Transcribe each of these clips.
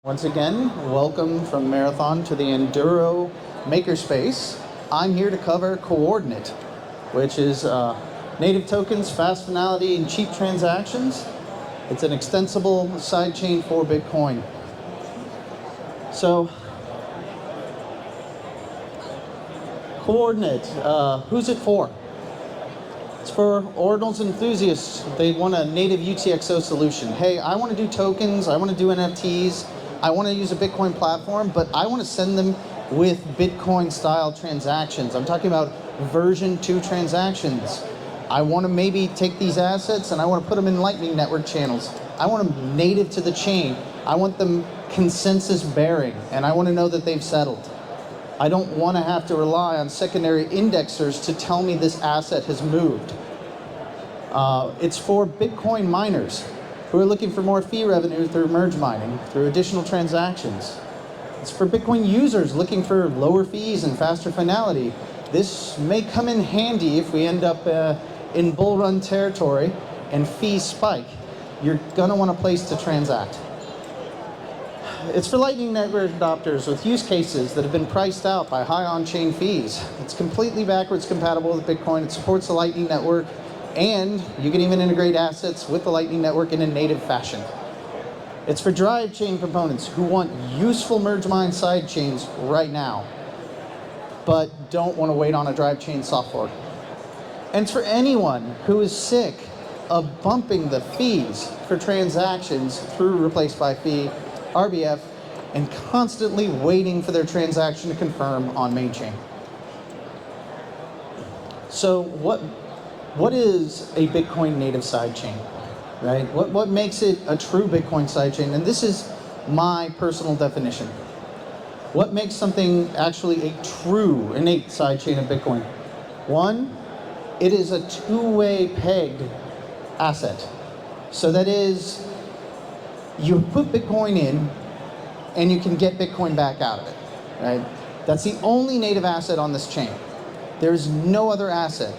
Once again, welcome from Marathon to the Enduro Makerspace. I'm here to cover Coordinate, which is native tokens, fast finality, and cheap transactions. It's an extensible sidechain for Bitcoin. So, Coordinate, who's it for? It's for Ordinals enthusiasts. They want a native UTXO solution. Hey, I want to do tokens, I want to do NFTs, I want to use a Bitcoin platform, but I want to send them with Bitcoin-style transactions. I'm talking about version 2 transactions. I want to maybe take these assets and I want to put them in Lightning Network channels. I want them native to the chain. I want them consensus bearing, and I want to know that they've settled. I don't want to have to rely on secondary indexers to tell me this asset has moved. It's for Bitcoin miners who are looking for more fee revenue through merge mining, through additional transactions. It's for Bitcoin users looking for lower fees and faster finality. This may come in handy if we end up in bull run territory and fees spike. You're gonna want a place to transact. It's for Lightning Network adopters with use cases that have been priced out by high on-chain fees. It's completely backwards compatible with Bitcoin. It supports the Lightning Network, and you can even integrate assets with the Lightning Network in a native fashion. It's for drive chain components who want useful merge mine side chains right now, but don't want to wait on a drive chain soft fork. And it's for anyone who is sick of bumping the fees for transactions through replace by fee, RBF, and constantly waiting for their transaction to confirm on main chain. So what is a Bitcoin native sidechain, right? What makes it a true Bitcoin sidechain? And this is my personal definition. What makes something actually a true innate sidechain of Bitcoin? One, it is a two-way pegged asset. So that is, you put Bitcoin in and you can get Bitcoin back out of it, right? That's the only native asset on this chain. There's no other asset.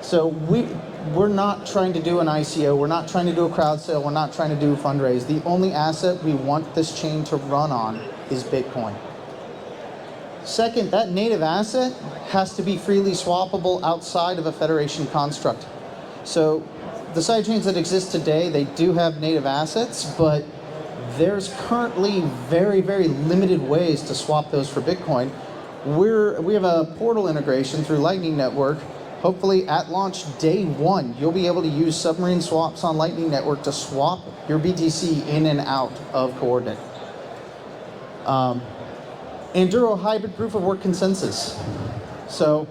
So we're not trying to do an ICO, we're not trying to do a crowd sale, we're not trying to do a fundraise. The only asset we want this chain to run on is Bitcoin. Second, that native asset has to be freely swappable outside of a federation construct. So the sidechains that exist today, they do have native assets, but there's currently very, very limited ways to swap those for Bitcoin. We have a portal integration through Lightning Network. Hopefully at launch day 1, you'll be able to use submarine swaps on Lightning Network to swap your BTC in and out of Coordinate. Enduro hybrid proof of work consensus. So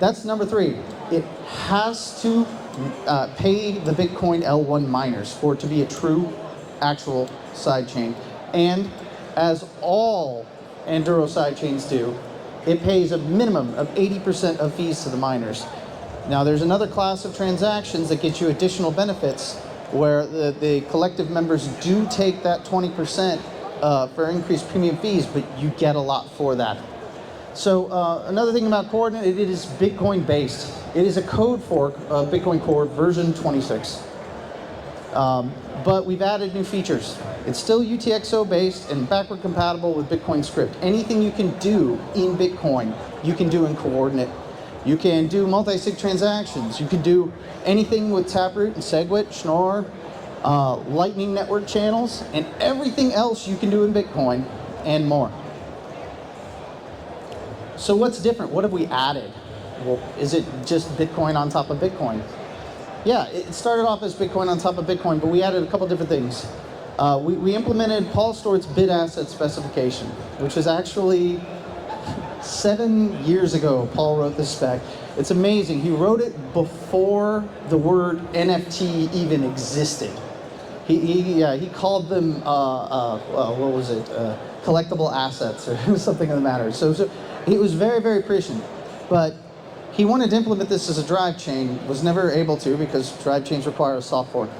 that's number 3. It has to pay the Bitcoin L1 miners for it to be a true, actual sidechain. And as all Enduro sidechains do, it pays a minimum of 80% of fees to the miners. Now there's another class of transactions that get you additional benefits where the collective members do take that 20% for increased premium fees, but you get a lot for that. So another thing about Coordinate, it is Bitcoin based. It is a code fork of Bitcoin Core version 26. But we've added new features. It's still UTXO based and backward compatible with Bitcoin script. Anything you can do in Bitcoin, you can do in Coordinate. You can do multi-sig transactions. You can do anything with Taproot and SegWit, Schnorr, Lightning Network channels, and everything else you can do in Bitcoin and more. So what's different? What have we added? Well, is it just Bitcoin on top of Bitcoin? Yeah, it started off as Bitcoin on top of Bitcoin, but we added a couple different things. We implemented Paul Stewart's bit asset specification, which is actually 7 years ago Paul wrote this spec. It's amazing. He wrote it before the word NFT even existed. He called them, what was it, collectible assets or something of the matter. So he was very, very prescient. But he wanted to implement this as a drive chain, was never able to because drive chains require a soft fork.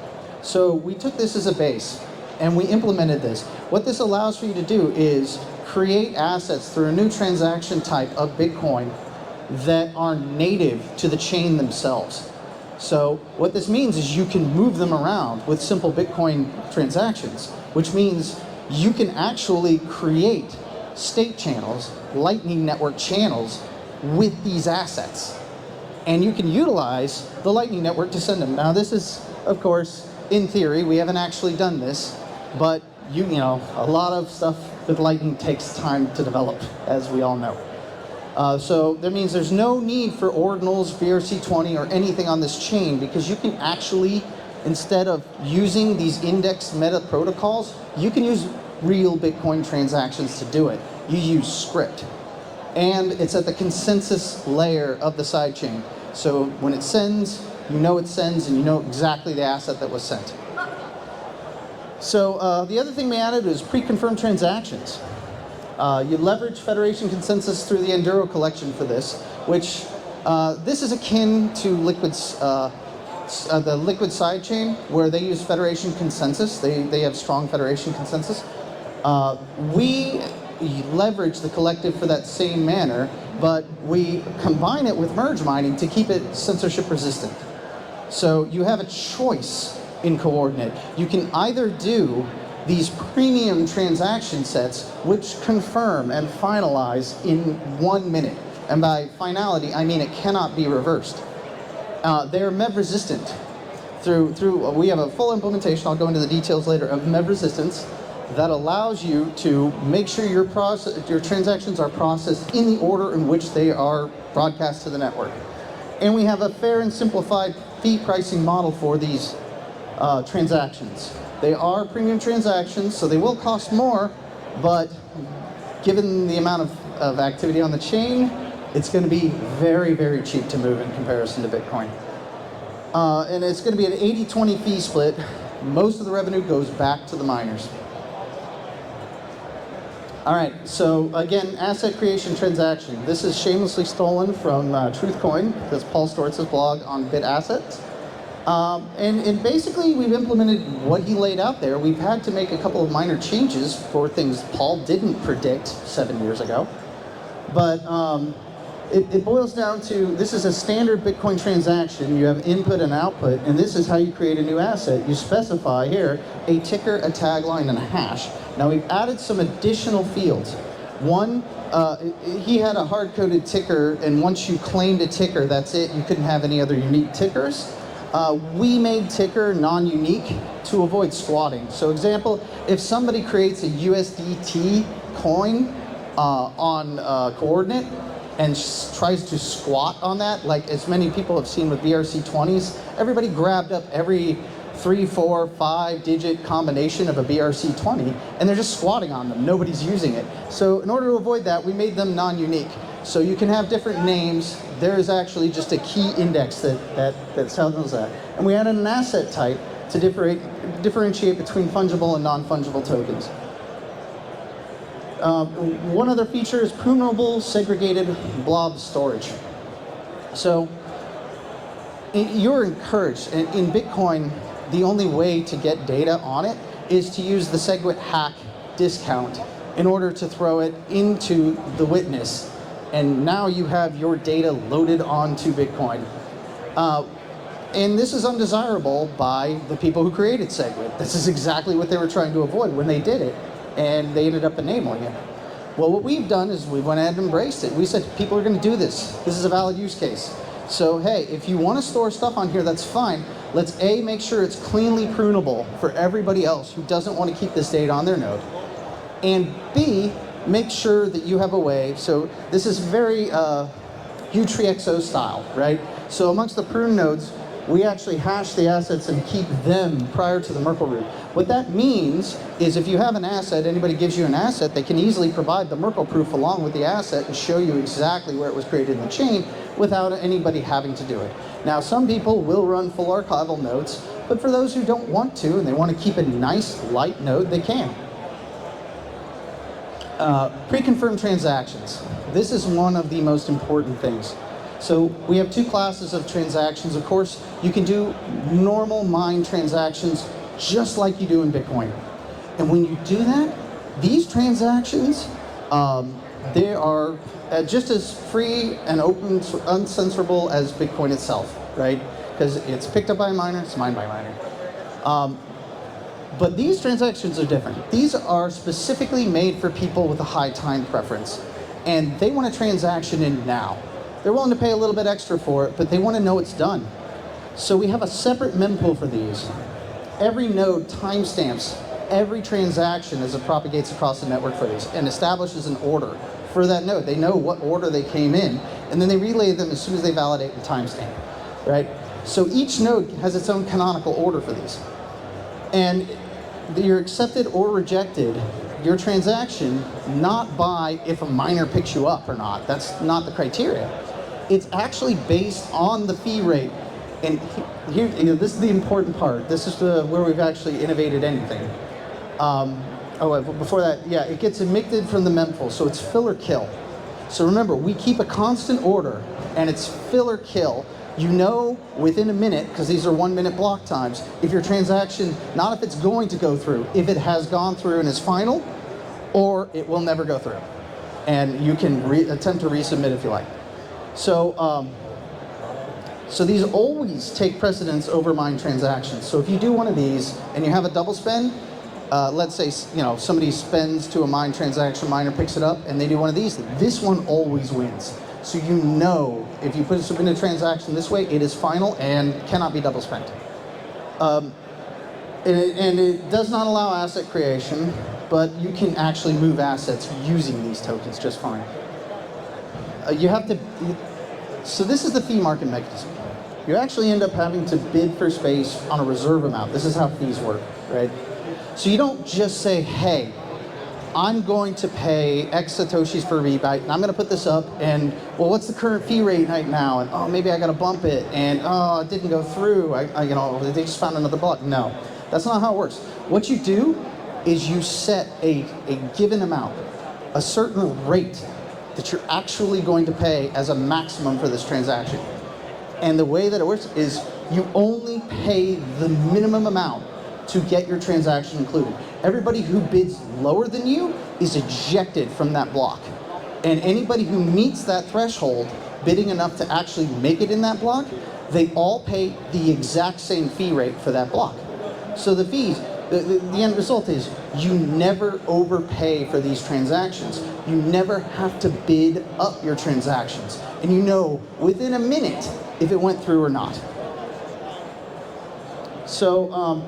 So we took this as a base and we implemented this. What this allows for you to do is create assets through a new transaction type of Bitcoin that are native to the chain themselves. So what this means is you can move them around with simple Bitcoin transactions, which means you can actually create state channels, Lightning Network channels, with these assets. And you can utilize the Lightning Network to send them. Now this is, of course, in theory, we haven't actually done this, but you know, a lot of stuff with Lightning takes time to develop, as we all know. So that means there's no need for ordinals, BRC20, or anything on this chain, because you can actually, instead of using these indexed meta protocols, you can use real Bitcoin transactions to do it. You use script. And it's at the consensus layer of the sidechain. So when it sends, you know it sends, and you know exactly the asset that was sent. So the other thing we added is pre-confirmed transactions. You leverage Federation consensus through the Enduro collection for this, which this is akin to Liquid's, the Liquid sidechain, where they use Federation consensus. They have strong Federation consensus. We leverage the collective for that same manner, but we combine it with merge mining to keep it censorship resistant. So you have a choice in Coordinate. You can either do these premium transaction sets, which confirm and finalize in 1 minute. And by finality, I mean it cannot be reversed. They're MEV resistant. We have a full implementation, I'll go into the details later, of MEV resistance that allows you to make sure your transactions are processed in the order in which they are broadcast to the network. And we have a fair and simplified fee pricing model for these transactions. They are premium transactions, so they will cost more, but given the amount of activity on the chain, it's going to be very, very cheap to move in comparison to Bitcoin. And it's going to be an 80-20 fee split. Most of the revenue goes back to the miners. All right, so again, asset creation transaction. This is shamelessly stolen from Truthcoin. That's Paul Stewart's blog on BitAssets. And basically, we've implemented what he laid out there. We've had to make a couple of minor changes for things Paul didn't predict 7 years ago. But it boils down to, this is a standard Bitcoin transaction. You have input and output, and this is how you create a new asset. You specify here a ticker, a tagline, and a hash. Now we've added some additional fields. One, he had a hard-coded ticker, and once you claimed a ticker, that's it. You couldn't have any other unique tickers. We made ticker non-unique to avoid squatting. So example, if somebody creates a USDT coin on Coordinate and tries to squat on that, like as many people have seen with BRC20s, everybody grabbed up every 3, 4, 5-digit combination of a BRC20, and they're just squatting on them. Nobody's using it. So in order to avoid that, we made them non-unique. So you can have different names. There is actually just a key index that tells that. And we added an asset type to differentiate between fungible and non-fungible tokens. One other feature is prunable segregated blob storage. So you're encouraged. In Bitcoin, the only way to get data on it is to use the SegWit hack discount in order to throw it into the witness. And now you have your data loaded onto Bitcoin. And this is undesirable by the people who created SegWit. This is exactly what they were trying to avoid when they did it, and they ended up enabling it. Well, what we've done is we went ahead and embraced it. We said, people are going to do this. This is a valid use case. So hey, if you want to store stuff on here, that's fine. Let's A, make sure it's cleanly prunable for everybody else who doesn't want to keep this data on their node. And B, make sure that you have a way. So this is very U-Tree-XO style, right? So amongst the prune nodes, we actually hash the assets and keep them prior to the Merkle root. What that means is if you have an asset, anybody gives you an asset, they can easily provide the Merkle proof along with the asset and show you exactly where it was created in the chain without anybody having to do it. Now, some people will run full archival nodes, but for those who don't want to and they want to keep a nice, light node, they can. Pre-confirmed transactions. This is one of the most important things. So we have two classes of transactions. Of course, you can do normal mine transactions just like you do in Bitcoin. And when you do that, these transactions, they are just as free and open, uncensorable as Bitcoin itself, right? Because it's picked up by a miner, it's mined by a miner. But these transactions are different. These are specifically made for people with a high time preference, and they want a transaction in now. They're willing to pay a little bit extra for it, but they want to know it's done. So we have a separate mempool for these. Every node timestamps every transaction as it propagates across the network for these and establishes an order for that node. They know what order they came in, and then they relay them as soon as they validate the timestamp, right? So each node has its own canonical order for these. And you're accepted or rejected your transaction not by if a miner picks you up or not. That's not the criteria. It's actually based on the fee rate. And here, this is the important part. This is where we've actually innovated anything. Before that, yeah, it gets emitted from the mempool, so it's fill or kill. So remember, we keep a constant order, and it's fill or kill. You know within a minute, because these are 1 minute block times, if your transaction, not if it's going to go through, if it has gone through and is final, or it will never go through. And you can attempt to resubmit if you like. So, so these always take precedence over mine transactions. So if you do one of these and you have a double spend, let's say somebody spends to a mine transaction, miner picks it up, and they do one of these, this one always wins. So you know if you submit a transaction this way, it is final and cannot be double spent. And it does not allow asset creation, but you can actually move assets using these tokens just fine. So this is the fee market mechanism. You actually end up having to bid for space on a reserve amount. This is how fees work, right? So you don't just say, hey, I'm going to pay X Satoshis for a rebyte, and I'm going to put this up, and, well, what's the current fee rate right now? And, oh, maybe I got to bump it, and, oh, it didn't go through. They just found another block. No, that's not how it works. What you do is you set a given amount, a certain rate that you're actually going to pay as a maximum for this transaction. And the way that it works is you only pay the minimum amount to get your transaction included. Everybody who bids lower than you is ejected from that block. And anybody who meets that threshold, bidding enough to actually make it in that block, they all pay the exact same fee rate for that block. So the fees, the end result is you never overpay for these transactions. You never have to bid up your transactions. And you know within a minute if it went through or not. So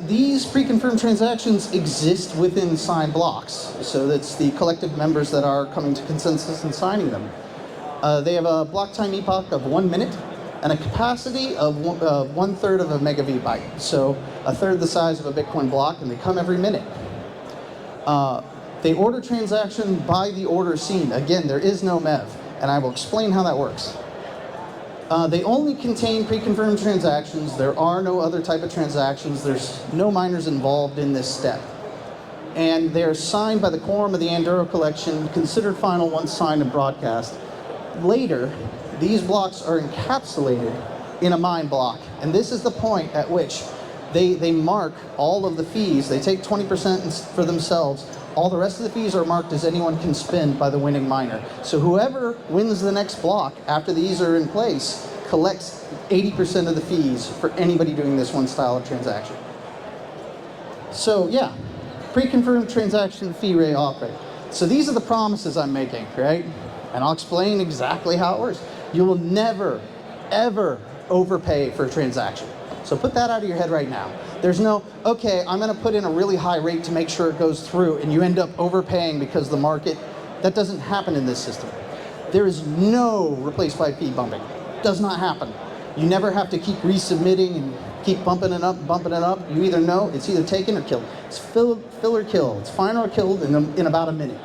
these pre-confirmed transactions exist within signed blocks. So that's the collective members that are coming to consensus and signing them. They have a block time epoch of 1 minute and a capacity of 1/3 of a megabyte. So a third the size of a Bitcoin block, and they come every minute. They order transaction by the order seen. Again, there is no MEV, and I will explain how that works. They only contain pre-confirmed transactions. There are no other type of transactions. There's no miners involved in this step. And they're signed by the quorum of the Andorra collection, considered final once signed and broadcast. Later, these blocks are encapsulated in a mine block. And this is the point at which they mark all of the fees. They take 20% for themselves. All the rest of the fees are marked as anyone can spend by the winning miner. So whoever wins the next block after these are in place collects 80% of the fees for anybody doing this one style of transaction. So yeah, pre-confirmed transaction fee rate off rate. So these are the promises I'm making, right? And I'll explain exactly how it works. You will never, ever overpay for a transaction. So put that out of your head right now. There's no, okay, I'm going to put in a really high rate to make sure it goes through, and you end up overpaying because the market. That doesn't happen in this system. There is no replace by fee bumping. Does not happen. You never have to keep resubmitting and keep bumping it up, bumping it up. You either know it's either taken or killed. It's fill or kill. It's final or killed in about a minute.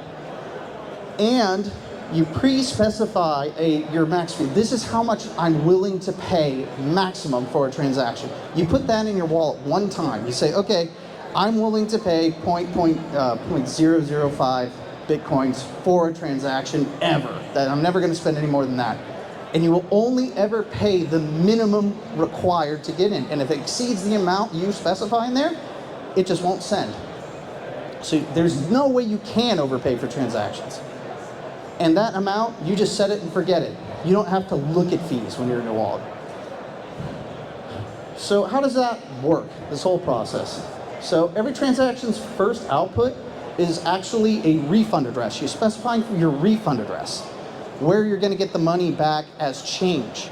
And you pre-specify your max fee. This is how much I'm willing to pay maximum for a transaction. You put that in your wallet one time. You say, okay, I'm willing to pay 0.005 Bitcoins for a transaction ever. That I'm never going to spend any more than that. And you will only ever pay the minimum required to get in. And if it exceeds the amount you specify in there, it just won't send. So there's no way you can overpay for transactions. And that amount, you just set it and forget it. You don't have to look at fees when you're in your wallet. So how does that work, this whole process? So every transaction's first output is actually a refund address. You're specifying your refund address, where you're going to get the money back as change.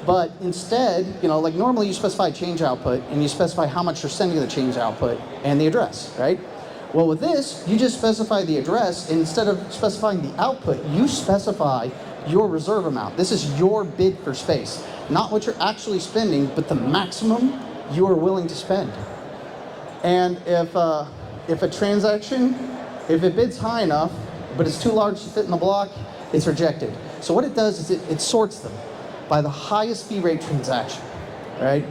But instead, like normally you specify change output and you specify how much you're sending the change output and the address, right? Well, with this, you just specify the address, and instead of specifying the output, you specify your reserve amount. This is your bid for space. Not what you're actually spending, but the maximum you are willing to spend. And if a transaction, if it bids high enough, but it's too large to fit in the block, it's rejected. So what it does is it sorts them by the highest fee rate transaction, right?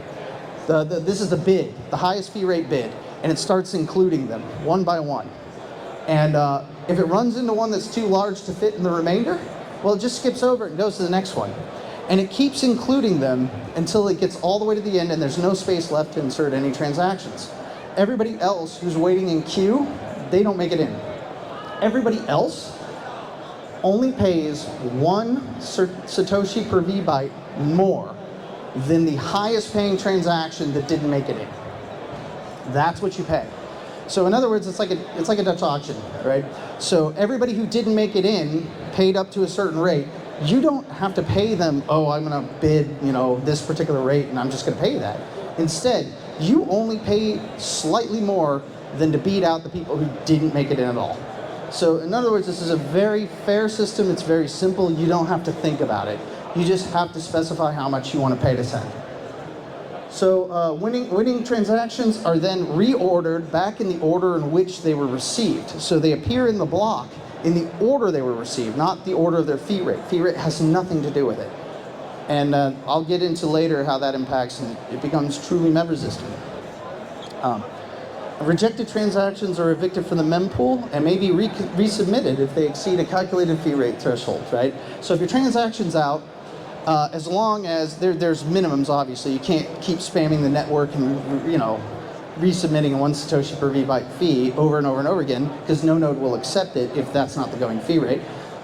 This is the bid, the highest fee rate bid, and it starts including them one by one. And if it runs into one that's too large to fit in the remainder, well, it just skips over it and goes to the next one. And it keeps including them until it gets all the way to the end and there's no space left to insert any transactions. Everybody else who's waiting in queue, they don't make it in. Everybody else only pays 1 Satoshi per V-byte more than the highest paying transaction that didn't make it in. That's what you pay. So in other words, it's like a Dutch auction, right? So everybody who didn't make it in paid up to a certain rate. You don't have to pay them, oh, I'm going to bid, this particular rate and I'm just going to pay that. Instead, you only pay slightly more than to beat out the people who didn't make it in at all. So in other words, this is a very fair system. It's very simple. You don't have to think about it. You just have to specify how much you want to pay to send. So winning transactions are then reordered back in the order in which they were received. So they appear in the block in the order they were received, not the order of their fee rate. Fee rate has nothing to do with it. And I'll get into later how that impacts and it becomes truly MEV resistant. Rejected transactions are evicted from the mempool and may be resubmitted if they exceed a calculated fee rate threshold, right? So if your transaction's out, as long as there's minimums, obviously, you can't keep spamming the network and resubmitting a 1 Satoshi per V-byte fee over and over and over again, because no node will accept it if that's not the going fee rate.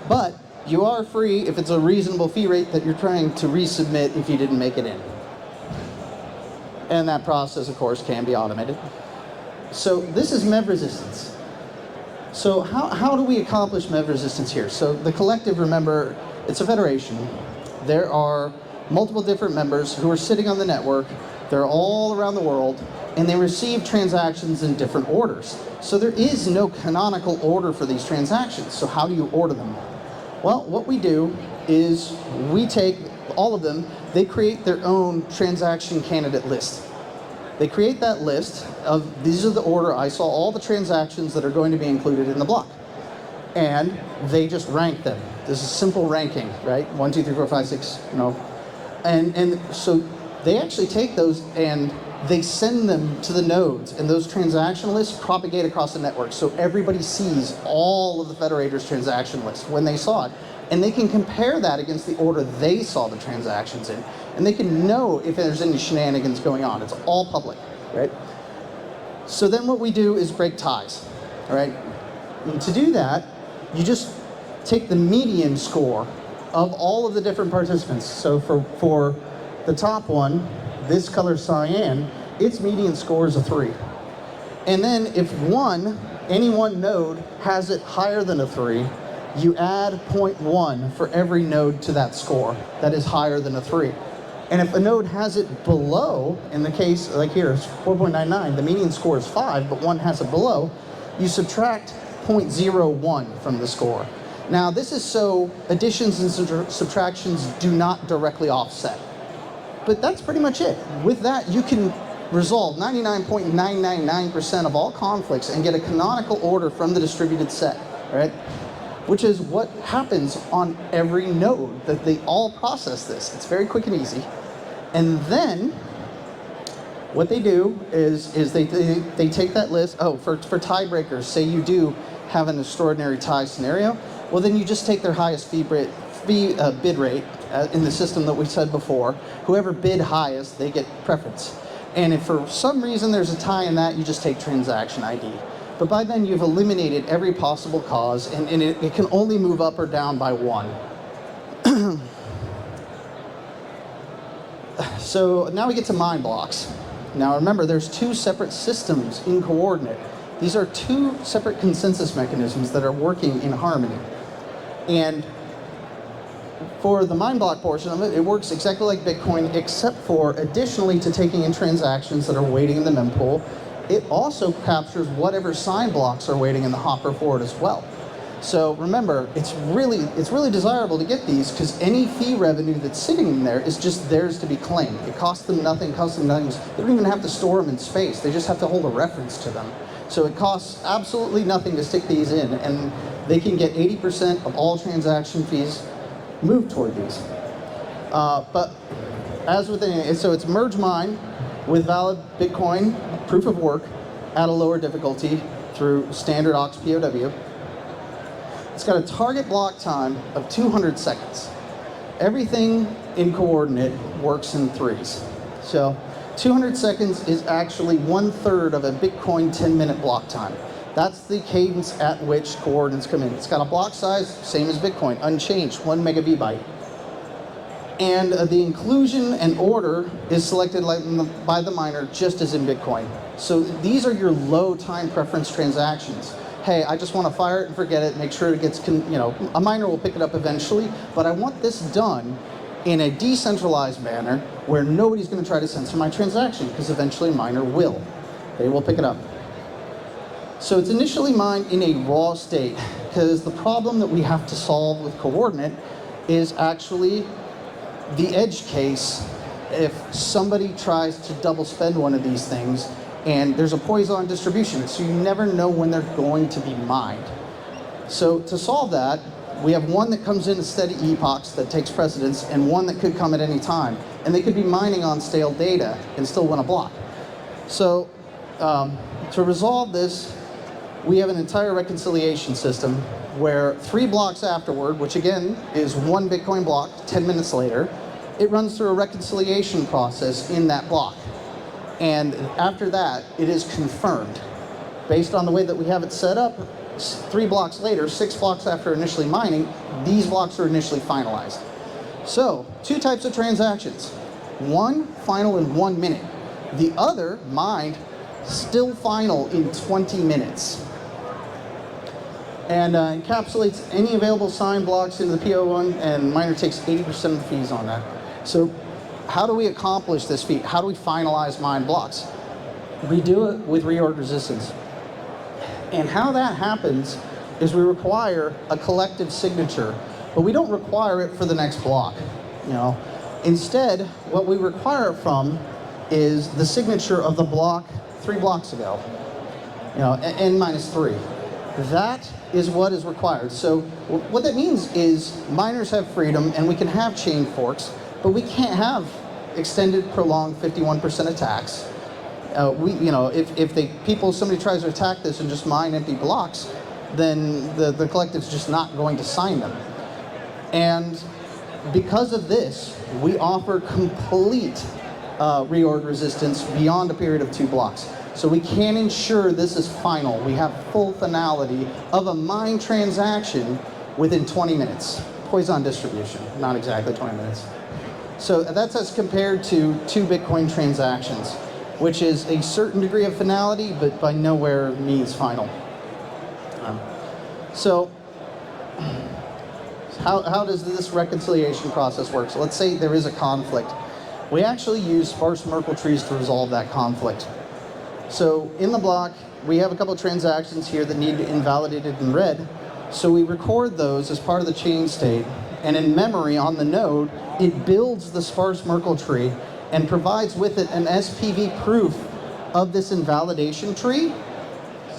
But you are free if it's a reasonable fee rate that you're trying to resubmit if you didn't make it in. And that process, of course, can be automated. So this is MEV resistance. So how do we accomplish MEV resistance here? So the collective, remember, it's a federation. There are multiple different members who are sitting on the network. They're all around the world, and they receive transactions in different orders. So there is no canonical order for these transactions. So how do you order them? Well, what we do is we take all of them, they create their own transaction candidate list. They create that list of, these are the order I saw all the transactions that are going to be included in the block. And they just rank them. This is simple ranking, right? 1, 2, 3, 4, 5, 6, And so they actually take those and they send them to the nodes, and those transaction lists propagate across the network. So everybody sees all of the federators' transaction lists when they saw it. And they can compare that against the order they saw the transactions in. And they can know if there's any shenanigans going on. It's all public, right? So then what we do is break ties, all right? And to do that, you just take the median score of all of the different participants. So for the top one, this color cyan, its median score is a 3. And then if any one node has it higher than a 3, you add 0.1 for every node to that score that is higher than a 3. And if a node has it below, in the case, like here, it's 4.99, the median score is 5, but one has it below, you subtract 0.01 from the score. Now, this is so additions and subtractions do not directly offset. But that's pretty much it. With that, you can resolve 99.999% of all conflicts and get a canonical order from the distributed set, right? Which is what happens on every node, that they all process this. It's very quick and easy. And then what they do is they take that list. Oh, for tiebreakers, say you do have an extraordinary tie scenario, well then you just take their highest bid rate in the system that we said before. Whoever bid highest, they get preference. And if for some reason there's a tie in that, you just take transaction ID. But by then you've eliminated every possible cause, and it can only move up or down by 1. So now we get to mine blocks. Now remember, there's two separate systems in coordinate. These are two separate consensus mechanisms that are working in harmony. And for the mine block portion of it, it works exactly like Bitcoin, except for additionally to taking in transactions that are waiting in the mempool, it also captures whatever sign blocks are waiting in the hopper for it as well. So remember, it's really desirable to get these because any fee revenue that's sitting in there is just theirs to be claimed. It costs them nothing, They don't even have to store them in space. They just have to hold a reference to them. So it costs absolutely nothing to stick these in, and they can get 80% of all transaction fees moved toward these. But as with anything, so it's merge mine with valid Bitcoin proof of work at a lower difficulty through standard aux POW. It's got a target block time of 200 seconds. Everything in coordinate works in threes. So 200 seconds is actually 1/3 of a Bitcoin 10-minute block time. That's the cadence at which coordinates come in. It's got a block size, same as Bitcoin, unchanged, 1 megabyte. And the inclusion and order is selected by the miner just as in Bitcoin. So these are your low time preference transactions. Hey, I just want to fire it and forget it, make sure it gets, a miner will pick it up eventually, but I want this done in a decentralized manner where nobody's going to try to censor my transaction, because eventually a miner will. They will pick it up. So it's initially mined in a raw state, because the problem that we have to solve with coordinate is actually the edge case if somebody tries to double spend one of these things, and there's a Poisson distribution, so you never know when they're going to be mined. So to solve that, we have one that comes in at steady epochs that takes precedence, and one that could come at any time. And they could be mining on stale data and still win a block. So to resolve this, we have an entire reconciliation system where 3 blocks afterward, which again is 1 Bitcoin block, 10 minutes later, it runs through a reconciliation process in that block. And after that, it is confirmed. Based on the way that we have it set up, 3 blocks later, 6 blocks after initially mining, these blocks are initially finalized. So, 2 types of transactions. One, final in 1 minute. The other, mined, still final in 20 minutes. And encapsulates any available sign blocks into the PO1, and miner takes 80% of the fees on that. So how do we accomplish this feat? How do we finalize mine blocks? We do it with reorg resistance. And how that happens is we require a collective signature, but we don't require it for the next block. Instead, what we require it from is the signature of the block 3 blocks ago, n minus 3. That is what is required. So what that means is miners have freedom, and we can have chain forks, but we can't have extended, prolonged 51% attacks. If somebody tries to attack this and just mine empty blocks, then the collective's just not going to sign them. And because of this, we offer complete reorg resistance beyond a period of 2 blocks. So we can ensure this is final. We have full finality of a mine transaction within 20 minutes. Poisson distribution, not exactly 20 minutes. So that's as compared to 2 Bitcoin transactions, which is a certain degree of finality, but by nowhere means final. So how does this reconciliation process work? So let's say there is a conflict. We actually use Sparse Merkle trees to resolve that conflict. So in the block, we have a couple of transactions here that need invalidated in red. So we record those as part of the chain state, and in memory on the node, it builds the Sparse Merkle tree and provides with it an SPV proof of this invalidation tree,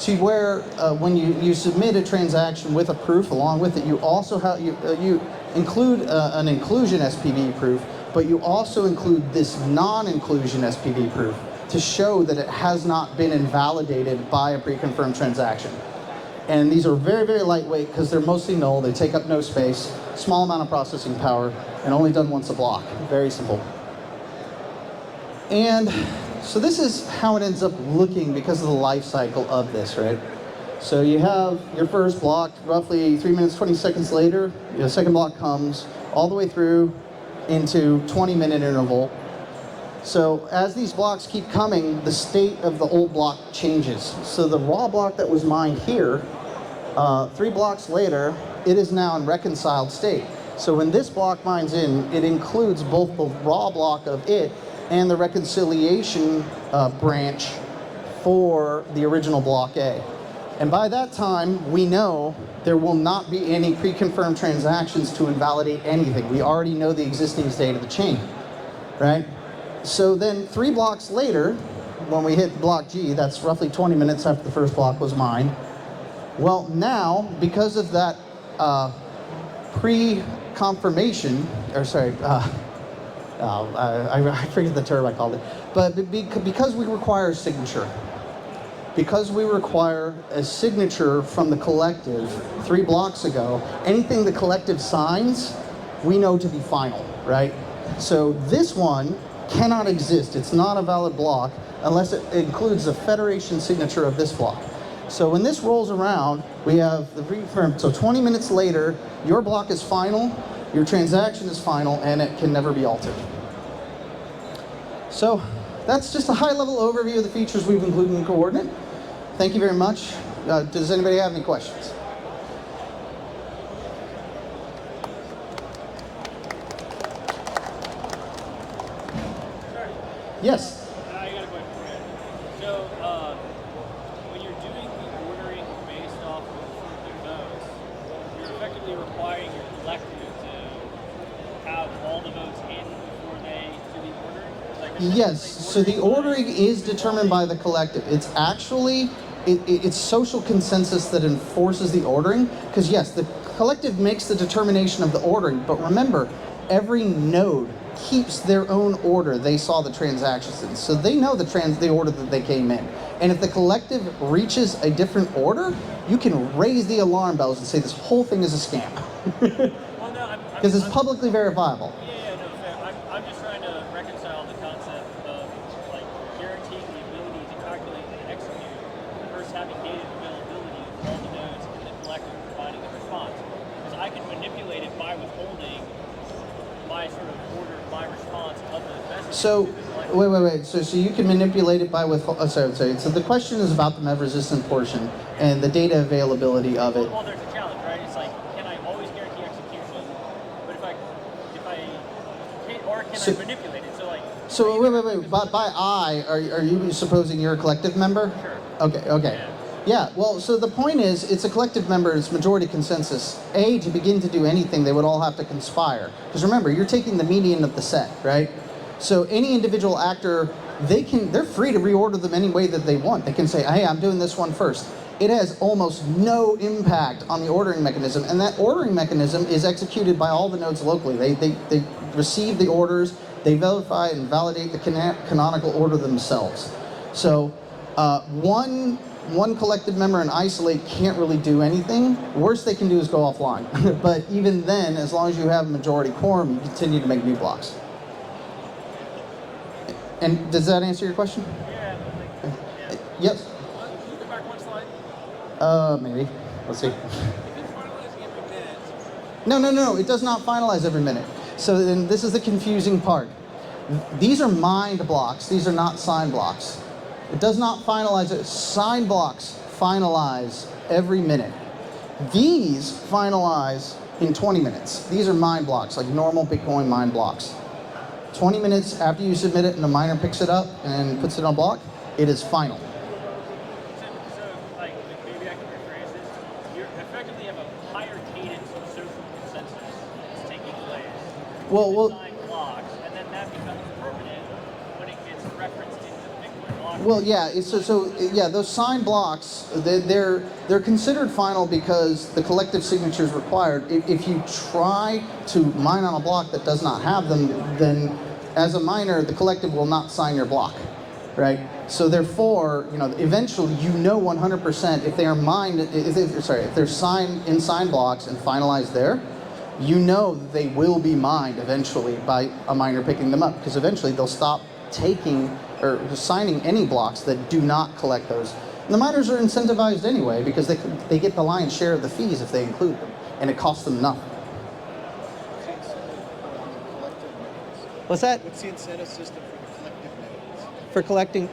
to where when you submit a transaction with a proof along with it, you also have you include an inclusion SPV proof, but you also include this non-inclusion SPV proof to show that it has not been invalidated by a pre-confirmed transaction. And these are very, very lightweight because they're mostly null. They take up no space, small amount of processing power, and only done once a block. Very simple. And so this is how it ends up looking because of the life cycle of this, right? So you have your first block, roughly 3 minutes, 20 seconds later, your second block comes all the way through into 20-minute interval. So as these blocks keep coming, the state of the old block changes. So the raw block that was mined here, 3 blocks later, it is now in reconciled state. So when this block mines in, it includes both the raw block of it and the reconciliation branch for the original block A. And by that time, we know there will not be any pre-confirmed transactions to invalidate anything. We already know the existing state of the chain, right? So then 3 blocks later, when we hit block G, that's roughly 20 minutes after the first block was mined. Well, now, because of that pre-confirmation, or sorry, I forget the term I called it, but because we require a signature, because we require a signature from the collective 3 blocks ago, anything the collective signs, we know to be final, right? So this one cannot exist. It's not a valid block unless it includes the federation signature of this block. So when this rolls around, we have the reconfirm. So 20 minutes later, your block is final, your transaction is final, and it can never be altered. So that's just a high-level overview of the features we've included in Coordinate. Thank you very much. Does anybody have any questions? Yes. I got a question for you. So, when you're doing the ordering based off of the votes, you're effectively requiring your collective to have all the votes in before they do the ordering? Yes. So the ordering is determined by the collective. It's actually it's social consensus that enforces the ordering. Because yes, the collective makes the determination of the ordering, but remember, every node keeps their own order they saw the transactions in. So they know the order that they came in. And if the collective reaches a different order, you can raise the alarm bells and say this whole thing is a scam. Well, no, because it's publicly verifiable. Yeah, no, fair. I'm just trying to reconcile the concept of like guaranteeing the ability to calculate and execute versus having data availability of all the nodes and the collective providing the response. Because I can manipulate it by withholding my sort of order, my response of the message. So, wait. So you can manipulate it by sorry. So the question is about the MEV-resistant portion and the data availability of it. Well, there's a challenge, right? It's like, can I always guarantee execution? But if I can't, or can I manipulate it? So wait. By I, are you supposing you're a collective member? Sure. Okay. Yeah, well, so the point is, it's a collective member, it's majority consensus. To begin to do anything, they would all have to conspire. Because remember, you're taking the median of the set, right? So any individual actor, they're free to reorder them any way that they want. They can say, hey, I'm doing this one first. It has almost no impact on the ordering mechanism, and that ordering mechanism is executed by all the nodes locally. They receive the orders, they verify and validate the canonical order themselves. So one collective member in isolate can't really do anything. Worst they can do is go offline. But even then, as long as you have a majority quorum, you continue to make new blocks. And does that answer your question? Yeah. Yes? Can you go back one slide? Maybe. Let's see. If it's finalizing every minute. No. It does not finalize every minute. So then this is the confusing part. These are mined blocks. These are not signed blocks. It does not finalize it. Signed blocks finalize every minute. These finalize in 20 minutes. These are mined blocks, like normal Bitcoin mined blocks. 20 minutes after you submit it and the miner picks it up and puts it on block, it is final. So like, maybe I can rephrase this. You effectively have a higher cadence of social consensus that's taking place. Well, Signed blocks, and then that becomes permanent when it gets referenced into the Bitcoin block. well, yeah. Those signed blocks, they're considered final because the collective signature is required. If you try to mine on a block that does not have them, then as a miner, the collective will not sign your block, right? So therefore, eventually, 100% if they are mined, if they're signed in signed blocks and finalized there, that they will be mined eventually by a miner picking them up, because eventually they'll stop taking or signing any blocks that do not collect those. And the miners are incentivized anyway because they get the lion's share of the fees if they include them, and it costs them nothing. What's that? What's the incentive system for the collective For collecting,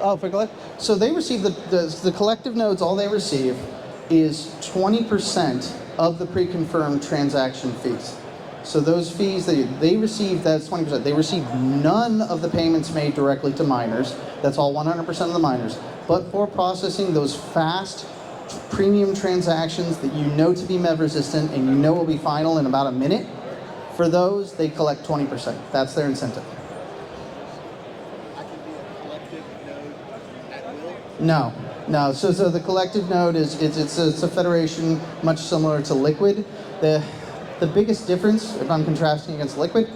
so they receive the collective nodes, all they receive is 20% of the pre-confirmed transaction fees. So those fees, they receive, that's 20%. They receive none of the payments made directly to miners. That's all 100% of the miners. But for processing those fast premium transactions that you know to be MEV resistant and you know will be final in about a minute, for those, they collect 20%. That's their incentive. I can be a collective node at will? No. So the collective node it's a federation much similar to Liquid. The biggest difference, if I'm contrasting against Liquid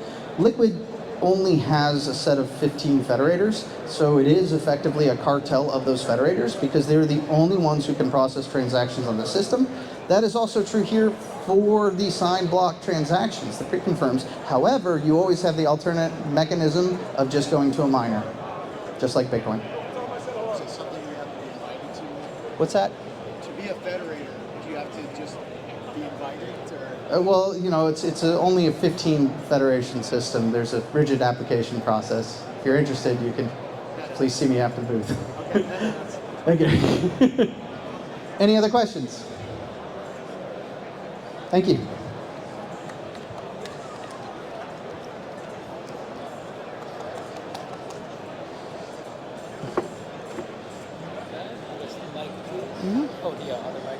only has a set of 15 federators, so it is effectively a cartel of those federators because they're the only ones who can process transactions on the system. That is also true here for the signed block transactions, the pre-confirms. However, you always have the alternate mechanism of just going to a miner, just like Bitcoin. Is it something you have to be invited to? What's that? To be a federator, do you have to just be invited? Well, it's only a 15 federation system. There's a rigid application process. If you're interested, you can please see me after the booth. Okay. Any other questions? Thank you. Oh, the other mic.